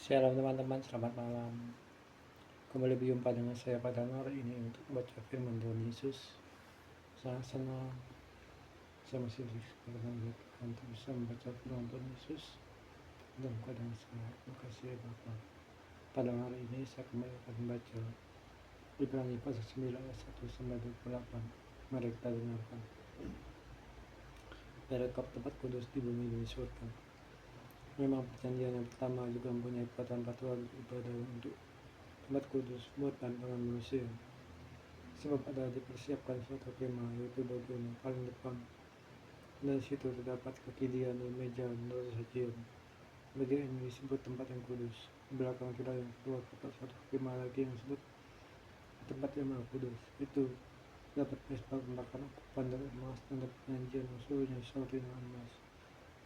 Shalom teman-teman, selamat malam. Kembali berjumpa dengan saya pada hari ini untuk membaca firman Tuhan Yesus. Saya senang saya masih diberikan untuk bisa membaca firman Tuhan Yesus dalam keadaan sehat. Terima kasih Bapa. Pada hari ini saya kembali akan membaca Ibrani pasal 9 ayat 1 sampai 28. Mari kita dengarkan. Perikop tempat kudus di bumi dan di surga. Memang perjanjian yang pertama juga mempunyai peraturan ibadah untuk tempat kudus buatan tangan manusia. Sebab ada dipersiapkan suatu kemah, yaitu bagian yang paling depan, dan di situ terdapat kekirian dan meja dan sajian. Bagian ini disebut tempat yang kudus. Di belakang kita yang keluar terdapat suatu kemah lagi yang disebut tempat yang maha kudus. Itu dapat mesbah pembakaran ukuran dari emas dan dapat penyajian yang seluruhnya disoroti dengan emas.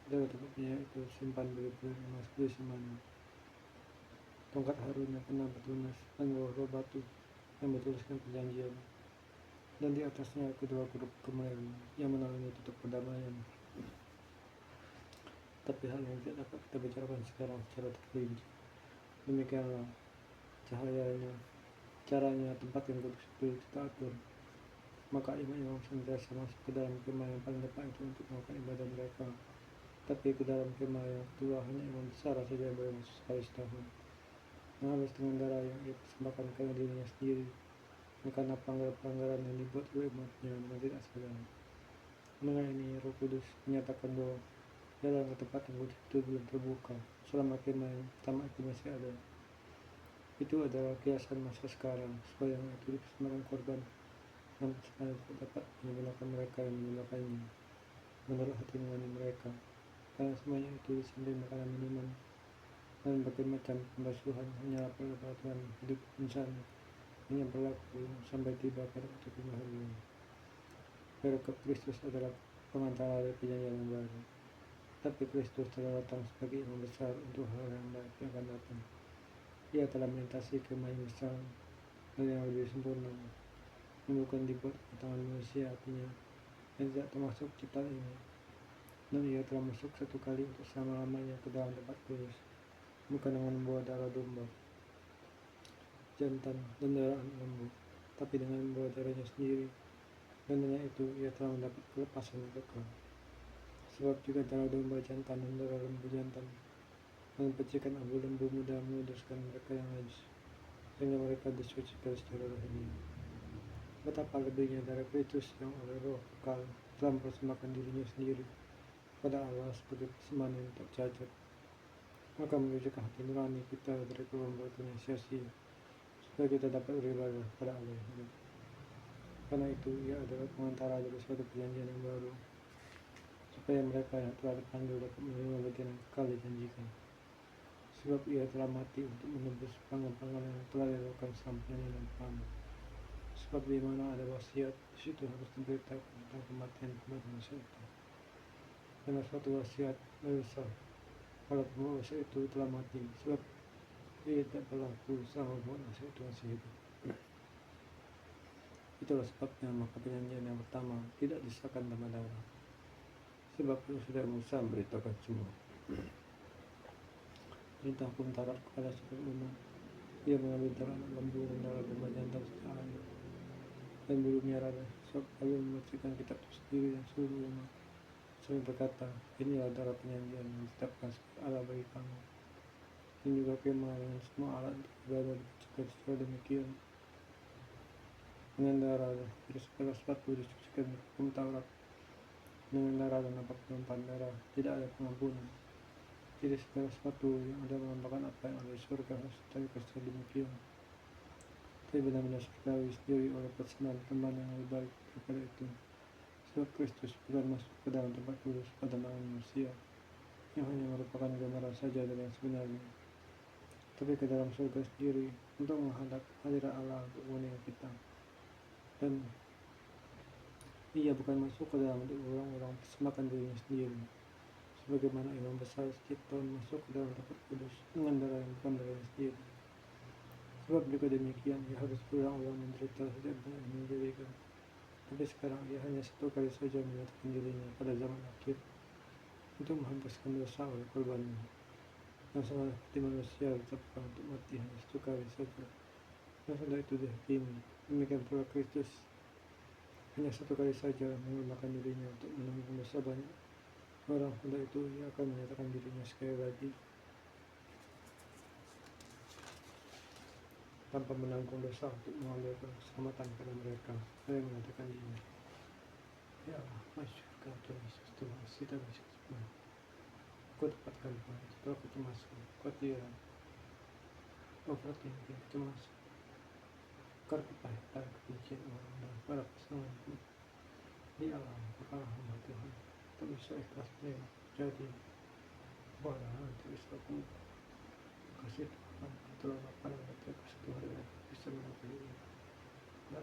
Dalam tempatnya itu simpan beri-beri emas berisimannya. Tongkat Harun yang pernah bertunas dan roh batu yang bertuliskan perjanjian, dan di atasnya kedua huruf kemuliaan yang menaungi tutup perdamaian. Tapi hal yang tidak dapat kita bicarakan sekarang secara terperinci. Demikianlah caranya tempat yang kudus itu kita atur. Maka imam-imam senantiasa masuk ke dalam kemah yang paling depan itu untuk melakukan ibadah mereka. Tapi ke dalam kemah yang kedua hanya imam besar saja yang boleh masuk sekali setahun, menghabis dengan darah yang ia persembahkan karena dirinya sendiri, dan karena pelanggaran yang dibuat oleh umatnya dengan tidak sadar. Mengenai ini, Roh Kudus menyatakan bahwa jalan ke tempat yang kudus itu belum terbuka selama kemah yang pertama itu masih ada. Itu adalah kiasan masa sekarang, supaya yang itu dipersembahkan korban, namun sekarang tidak dapat menggunakan mereka yang menggunakannya menurut hati nurani mereka, karena semuanya itu disamping makanan minuman dan berbagai macam pembasuhan hanyalah peraturan hidup insan yang berlaku sampai tiba pada waktu pembaharuan. Perikop Kristus adalah pengantara dari perjanjian yang baru. Tapi Kristus telah datang sebagai imam besar untuk hal yang baik yang akan datang. Ia telah melintasi kemah yang besar dan yang lebih sempurna, yang bukan dibuat oleh tangan manusia, artinya yang tidak termasuk ciptaan ini. Dan ia telah masuk satu kali untuk selama-lamanya ke dalam tempat kudus, bukan dengan membawa darah domba, jantan, dan darah anak lembu, tapi dengan membawa darahnya sendiri, dan dengan itu ia telah mendapat kelepasan yang kekal. Sebab juga darah domba jantan dan darah lembu jantan dan percikan abu lembu muda menguduskan mereka yang najis, sehingga mereka disucikan secara rohani. Betapa lebihnya darah Kristus yang oleh Roh kekal telah mempersembahkan dirinya sendiri pada Allah sebagai persembahan yang tak cacat, maka menyucikan hati nurani kita dari perbuatan yang sia-sia, supaya kita dapat beribadah pada Allah yang hidup. Karena itu ia adalah pengantara dari suatu perjanjian yang baru, supaya mereka yang telah dipanggil dapat menerima bagian yang kekal dijanjikan. Sebab ia telah mati untuk menebus pelanggaran yang telah dilakukan selama perjanjian yang pertama. Sebab di mana ada wasiat, di situ harus diberitakan tentang kematian manusia itu. Karena suatu wasiat lebih sah, walaupun wasiat itu telah mati, sebab ia tidak berlaku selama wasiat itu masih hidup. Itulah sebabnya maka perjanjian yang pertama tidak disahkan tanpa darah. Sebab itu sudah Musa memberitakan semua. Perintah hukum Taurat kepada seluruh umat. Ia mengambil darah anak lembu dan darah domba jantan sejak air dan bulu merah, sebab lalu membersihkan kitab itu sendiri dan seluruh umat, sambil berkata, inilah darah perjanjian yang ditetapkan sebagai Allah bagi kamu. Dan juga kemah dengan semua alat untuk ibadah dicucikan secara demikian dengan darah, dan tidak segala sepatu dicucikan hukum Taurat dengan darah, dan apapun tumpahan darah tidak ada pengampunan. Jadi segala sepatu yang ada melambangkan apa yang ada di surga harus dicarikan secara demikian. Tapi benar-benar surgawi sendiri oleh persembahan teman yang lebih baik daripada itu. Sebab Kristus bukan masuk ke dalam tempat kudus pada tangan manusia, yang hanya merupakan gambaran saja dari yang sebenarnya, tapi ke dalam surga sendiri untuk menghadap hadirat Allah untuk mengenai kita. Dan ia bukan masuk ke dalam untuk orang-orang persembahkan dirinya sendiri, sebagaimana imam besar setiap tahun masuk ke dalam tempat kudus dengan darah yang bukan darahnya sendiri. Sebab juga demikian ia harus berulang-ulang menderita sejak dunia didirikan. Tapi sekarang ia hanya satu kali saja menyatakan dirinya pada zaman akhir untuk menghapuskan dosa oleh korbannya. masalah hati manusia ditetapkan untuk mati hanya satu kali saja, dan sudah itu dihakimi. Demikian pula Kristus hanya satu kali saja menggunakan dirinya untuk menanggung dosa banyak orang, sudah itu ia akan menyatakan dirinya sekali lagi tanpa menanggung dosa untuk mengambil keselamatan pada mereka. Saya mengatakan ini, ya Allah, masyur kau Tuhan Yesus, Tuhan kita bersyukur. Kau dapatkan Tuhan, setelah kecemasan, kau tiada overthinking, kecemasan, karena kepahitan, kebencian orang dan para pasanganku. Ya Allah, apakah hamba Tuhan tak bisa ikhlas menerima jadi kewalahan, tak bisa aku kasih Tuhan telah lapar dan tak satu hari bisa menangani dan